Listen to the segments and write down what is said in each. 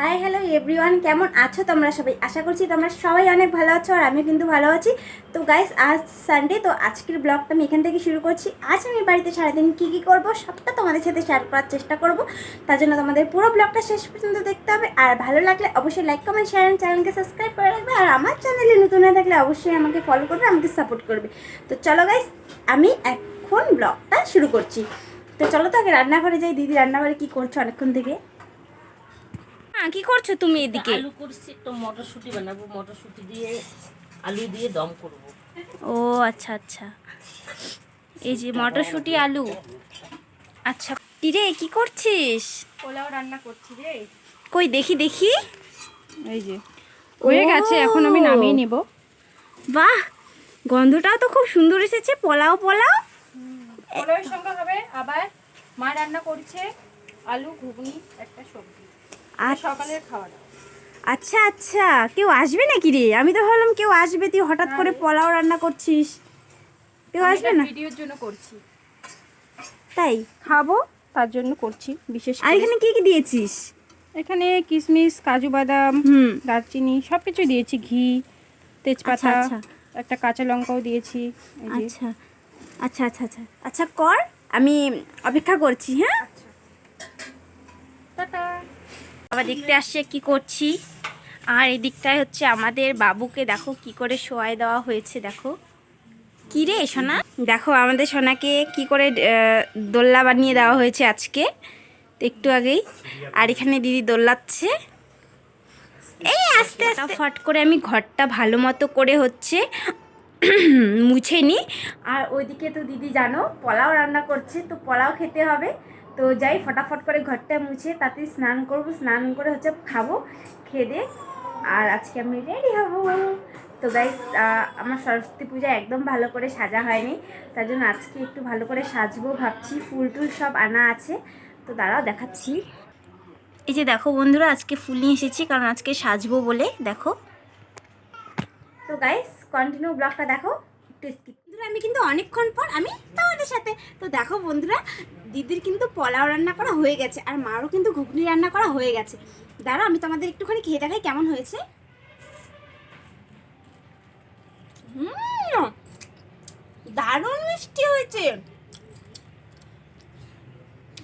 Hi hello everyone, কেমন আছো তোমরা সবাই? আশা করছি তোমরা সবাই অনেক ভালো আছো আর আমি কিন্তু ভালো আছি। তো গাইস, আজ সানডে, তো আজকের ব্লগটা আমি এখান থেকে শুরু করছি। আজ আমি বাড়িতে সারাদিন কী করবো সবটা তোমাদের সাথে শেয়ার করার চেষ্টা করব। তার জন্য তোমাদের পুরো ব্লগটা শেষ পর্যন্ত দেখতে হবে। আর ভালো লাগলে অবশ্যই লাইক কমেন্ট শেয়ার অ্যান্ড চ্যানেলকে সাবস্ক্রাইব করে রাখবে। আর আমার চ্যানেলে নতুন হয়ে থাকলে অবশ্যই আমাকে ফলো করবে, আমাকে সাপোর্ট করবে। তো চলো গাইস, আমি এখন ব্লগটা শুরু করছি। তো চলো তো আগে রান্নাঘরে যাই। দিদি রান্নাঘরে কী করছো অনেকক্ষণ থেকে? কি করছো তুমি এদিকে? আলু করছি, তো মটরশুঁটি বানাবো, মটরশুঁটি দিয়ে আলু দিয়ে দম করব। ও আচ্ছা আচ্ছা, এই যে মটরশুঁটি আলু। আচ্ছা কিরে, কি করছিস? পোলাও রান্না করছি রে। কই দেখি দেখি। এই যে হয়ে গেছে, এখন আমি নামিয়ে নিব। বাহ, গন্ধটাও তো খুব সুন্দর এসেছে। পোলাও পোলাও পোলাওয়ের সঙ্গে হবে আবার মা রান্না করছে আলু ঘুগনি একটা সবজি। সকালের খাওয়া দাওয়া। আচ্ছা আচ্ছা, কেউ আসবে নাকি রে? আমি তো ভাবলাম কেউ আসবে, তুই হঠাৎ করে পোলাও রান্না করছিস। কেউ আসবে না? ভিডিওর জন্য করছি, তাই? খাবো তার জন্য করছি বিশেষ আর করে। এখানে কি কি দিয়েছিস? এখানে কিশমিশ, কাজু বাদাম, দারচিনি সব কিছু দিয়েছি, ঘি, তেজপাতা, আচ্ছা, একটা কাঁচা লঙ্কাও দিয়েছি। এই যে। আচ্ছা আচ্ছা আচ্ছা আচ্ছা আচ্ছা, কর, আমি অপেক্ষা করছি। হ্যাঁ, টাটা। বাবা দেখতে আসছে কি করছি। আর এই দিকটায় হচ্ছে আমাদের বাবুকে দেখো কি করে শোয়াই দেওয়া হয়েছে। দেখো কি রে সোনা, দেখো আমাদের সোনাকে কি করে দোল্লা বানিয়ে দেওয়া হয়েছে আজকে, তো একটু আগেই। আর এখানে দিদি দোল্লাচ্ছে। এই আস্তে আস্তে ফট করে আমি ঘরটা ভালো মতো করে হচ্ছে মুছে নিই। আর ওইদিকে তো দিদি জানো পোলাও রান্না করছে, তো পোলাও খেতে হবে। তো যাই ফটাফট করে ঘরটা মুছে তাতে স্নান করব, স্নান করে হচ্ছে খাবো, খেয়ে দিয়ে আর আজকে আমি রেডি হব। তো গাইস, আমার সরস্বতী পূজা একদম ভালো করে সাজা হয়নি, তার জন্য আজকে একটু ভালো করে সাজবো ভাবছি। ফুল টুল সব আনা আছে, তো দাঁড়াও দেখাচ্ছি। এই যে দেখো বন্ধুরা, আজকে ফুল নিয়ে এসেছি কারণ আজকে সাজবো বলে। দেখো তো গাইস, কন্টিনিউ ব্লগটা দেখো, একটু স্কিপ। বন্ধুরা আমি কিন্তু অনেকক্ষণ পর আমি তোমাদের সাথে। তো দেখো বন্ধুরা, দিদির কিন্তু পোলাও রান্না করা হয়ে গেছে আর মারও কিন্তু ঘুগনি রান্না করা হয়ে গেছে। দাঁড়াও আমি তোমাদের একটুখানি খেয়ে দেখাই কেমন হয়েছে। দারুণ মিষ্টি হয়েছে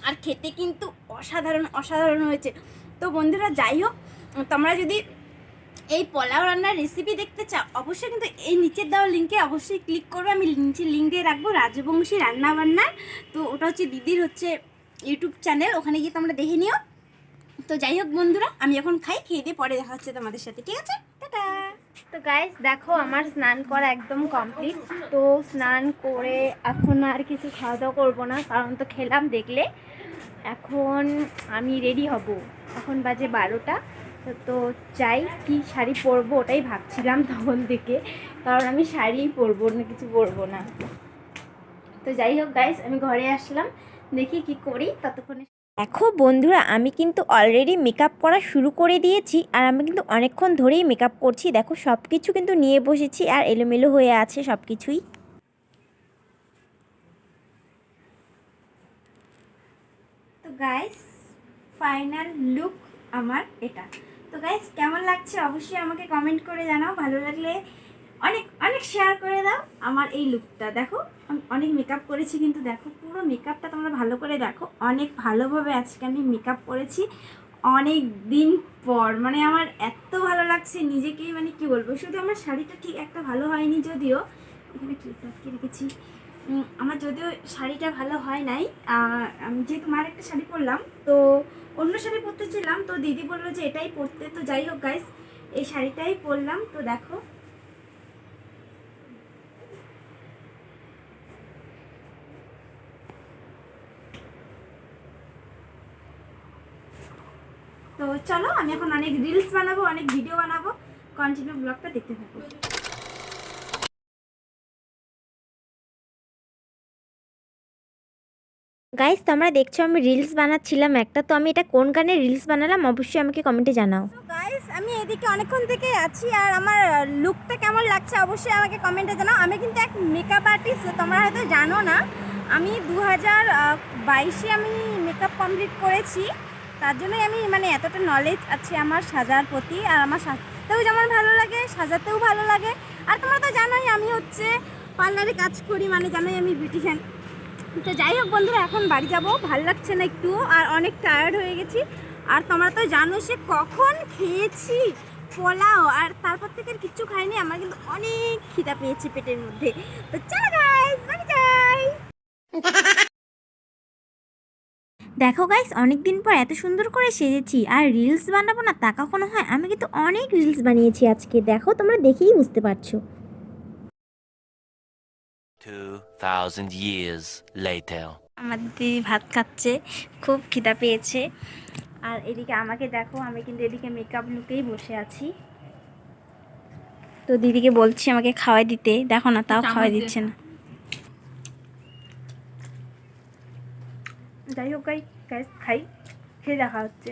আর খেতে কিন্তু অসাধারণ অসাধারণ হয়েছে। তো বন্ধুরা যাই হোক, তোমরা যদি এই পোলাও রান্নার রেসিপি দেখতে চাও অবশ্যই কিন্তু এই নিচের দেওয়া লিঙ্কে অবশ্যই ক্লিক করবে। আমি নিচে লিঙ্ক দিয়ে রাখবো রাজবংশী রান্নাবান্নার। তো ওটা হচ্ছে দিদির হচ্ছে ইউটিউব চ্যানেল, ওখানে গিয়ে তোমরা দেখে নিও। তো যাই হোক বন্ধুরা, আমি এখন খাই, খেয়ে দিয়ে পরে দেখা হচ্ছে তোমাদের সাথে, ঠিক আছে? টাটা। তো গাইস দেখো, আমার স্নান করা একদম কমপ্লিট। তো স্নান করে এখন আর কিছু খাওয়া দাওয়া করবো না, কারণ তো খেলাম দেখলে। এখন আমি রেডি হব, এখন বাজে 12টা। তো চাই কি শাড়ি পরবো ওটাই ভাবছিলাম তখন থেকে, কারণ আমি শাড়িই পরবো, না কিছু পরবো না। তো যাই হোক গাইস, আমি ঘরে আসলাম, দেখি কি করি ততক্ষণে। দেখো বন্ধুরা, আমি কিন্তু অলরেডি মেকআপ করা শুরু করে দিয়েছি আর আমি কিন্তু অনেকক্ষণ ধরেই মেকআপ করছি। দেখো সব কিছু কিন্তু নিয়ে বসেছি আর এলোমেলো হয়ে আছে সব কিছুই। তো গাইস, ফাইনাল লুক আমার এটা। তো গাইস, কেমন লাগছে অবশ্যই আমাকে কমেন্ট করে জানাও। ভালো লাগলে অনেক অনেক শেয়ার করে দাও আমার এই লুকটা। দেখো আমি অনেক মেকআপ করেছি, কিন্তু দেখো পুরো মেকআপটা তোমরা ভালো করে দেখো। অনেক ভালোভাবে আজকে আমি মেকআপ করেছি অনেক দিন পর। মানে আমার এত ভালো লাগছে নিজেকেই, মানে কি বলবো। শুধু আমার শাড়িটা ঠিক একটা ভালো হয়নি, যদিও এখানে ক্লিপটা আটকে রেখেছি। আমার যদিও শাড়িটা ভালো হয় নাই, আমি যেহেতু মার একটা শাড়ি পরলাম, তো অন্য শাড়ি পরতেছিলাম, তো দিদি বললো যে এটাই পরতে। তো যাই হোক গাইস, এই শাড়িটাই পরলাম। তো দেখো তো চলো, আমি এখন অনেক রিলস বানাবো, অনেক ভিডিও বানাবো। কন্টিনিউ ব্লগটা দেখতে থাকো। গাইস তোমরা দেখছো আমি রিলস বানাচ্ছিলাম একটা। তো আমি এটা কোন গানের রিলস বানালাম অবশ্যই আমাকে কমেন্টে জানাও। তো গাইস, আমি এদিকে অনেকক্ষণ থেকে আছি আর আমার লুকটা কেমন লাগছে অবশ্যই আমাকে কমেন্টে জানাও। আমি কিন্তু এক মেকআপ আর্টিস্ট, তোমরা হয়তো জানো না। আমি 2022-এ আমি মেকআপ কমপ্লিট করেছি। তার জন্যই আমি মানে এতটা নলেজ আছে আমার সাজার প্রতি, আর আমার সাজতেও যেমন ভালো লাগে, সাজাতেও ভালো লাগে। আর তোমরা তো জানোই আমি হচ্ছে পার্লারে কাজ করি, মানে জানোই আমি বিউটিশিয়ান। তো যাই হোক বন্ধুরা, এখন বাড়ি যাব, ভালো লাগছে না একটু, আর অনেক টায়ার্ড হয়ে গেছি। আর তোমরা তো জানো সে কখন খেয়েছি পোলাও, আর তারপর থেকে আর কিচ্ছু খাইনি। আমার কিন্তু অনেক খিদা পেয়েছে পেটের মধ্যে। তো চলো গাইস, বাড়ি যাই। দেখো গাইস, অনেক দিন পর এত সুন্দর করে সেজেছি, আর রিলস বানাবো না তা কখনো হয়? আমি কিন্তু অনেক রিলস বানিয়েছি আজকে, দেখো তোমরা দেখেই বুঝতে পারছো। 2000 years later. আমার দিদি ভাত খাচ্ছে, খুব খিদা পেয়েছে। আর এদিকে আমাকে দেখো, আমি কিন্তু এদিকে মেকআপ লুকেই বসে আছি। তো দিদিকে বলছি আমাকে খাওয়াই দিতে, দেখো না তাও খাওয়াই দিচ্ছে না। যাই হোক গাইস, খাই, খেয়ে দেখা হচ্ছে।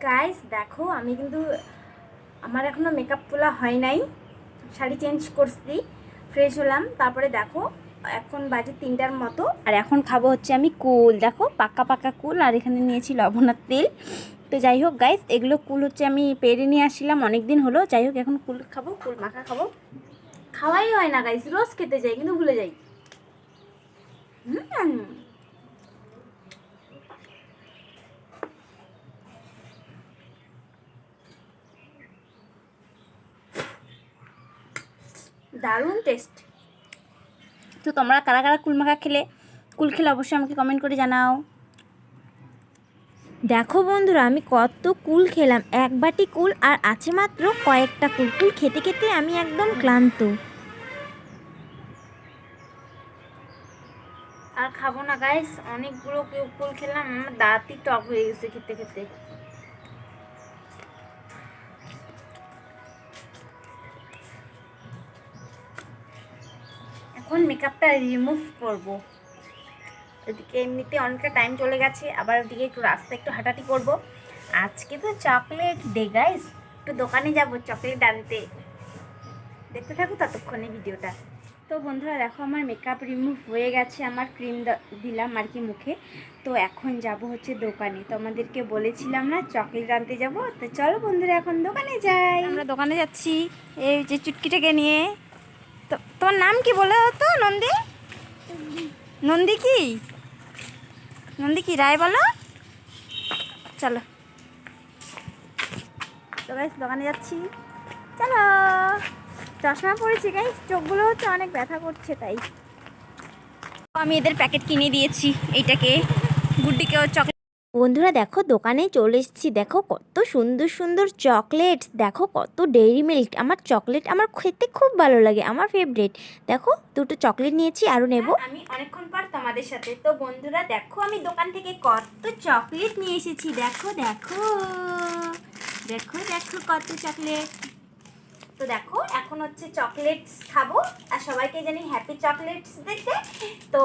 গাইস দেখো, আমি কিন্তু আমার এখনও মেকআপ তোলা হয় নাই, শাড়ি চেঞ্জ করছি, ফ্রেশ হলাম। তারপরে দেখো এখন বাজে 3টার মতো, আর এখন খাবো হচ্ছে আমি কুল। দেখো পাকা পাকা কুল, আর এখানে নিয়েছি লবণার তেল। তো যাই হোক গাইস, এগুলো কুল হচ্ছে আমি পেরে নিয়ে আসছিলাম অনেক দিন হলো। যাই হোক এখন কুল খাবো, কুল মাখা খাবো। খাওয়াই হয় না গাইস, রোজ খেতে যাই কিন্তু ভুলে যাই। দারুণ টেস্ট। তো তোমরা কারা কারা কুল খেলে অবশ্যই আমাকে কমেন্ট করে জানাও। দেখো বন্ধুরা, আমি কত কুল খেলাম, এক বাটি কুল, আর আছে মাত্র কয়েকটা কুল। কুল খেতে খেতে আমি একদম ক্লান্ত, আর খাবো না গাইস। অনেকগুলো কুল খেলাম, আমার দাঁতই টক হয়ে গেছে খেতে খেতে। এখন মেকআপটা রিমুভ করব। এদিকে এমনিতে অনেকটা টাইম চলে গেছে, আবার ওদিকে একটু রাস্তা একটু হাঁটাহাঁটি করব। আজকে তো চকলেট ডে গাইস, একটু দোকানে যাব চকলেট আনতে। দেখতে থাকো ততক্ষণে ভিডিওটা। তো বন্ধুরা দেখো, আমার মেকআপ রিমুভ হয়ে গেছে, আমার ক্রিম দিলাম আর কি মুখে। তো এখন যাব হচ্ছে দোকানে। তো আমাদেরকে বলেছিলাম না চকলেট আনতে যাব, তো চলো বন্ধুরা এখন দোকানে যাই। আমরা দোকানে যাচ্ছি এই যে চুটকিটাকে নিয়ে। তো তোমার নাম কি বলে তো? নন্দী? নন্দী কি রায় বলো? চলো তো গাইস, দোকানে যাচ্ছি, চলো। চশমা পরেছি গাইস, চোখগুলো হচ্ছে অনেক ব্যথা করছে, তাই আমি এদের প্যাকেট কিনে দিয়েছি। এইটাকে গুড্ডিকেও চকলেট। বন্ধুরা দেখো, দোকানে চলে এসেছি। দেখো কত সুন্দর সুন্দর চকলেট, দেখো কত ডেইরি মিল্ক। আমার চকলেট আমার খেতে খুব ভালো লাগে, আমার ফেভারিট। দেখো দুটো চকলেট নিয়েছি, আরও নেব আমি অনেকক্ষণ পর তোমাদের সাথে। তো বন্ধুরা দেখো, আমি দোকান থেকে কত চকলেট নিয়ে এসেছি। দেখো দেখো দেখো দেখো কত চকলেট। তো দেখো এখন হচ্ছে চকলেটস খাবো, আর সবাইকে জানি হ্যাপি চকলেটস দেখতে। তো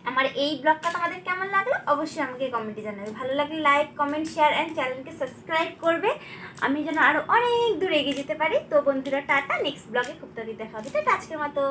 আমার এই ব্লগটা তোমাদের কেমন লাগলো অবশ্যই আমাকে কমেন্টে জানাবে। ভালো লাগলে লাইক, কমেন্ট, শেয়ার অ্যান্ড চ্যানেলকে সাবস্ক্রাইব করবে, আমি যেন আরও অনেক দূর এগিয়ে যেতে পারি। তো বন্ধুরা টাটা, নেক্সট ব্লগে খুব তাড়াতাড়ি দেখা হবে। টাটা আজকের মতো।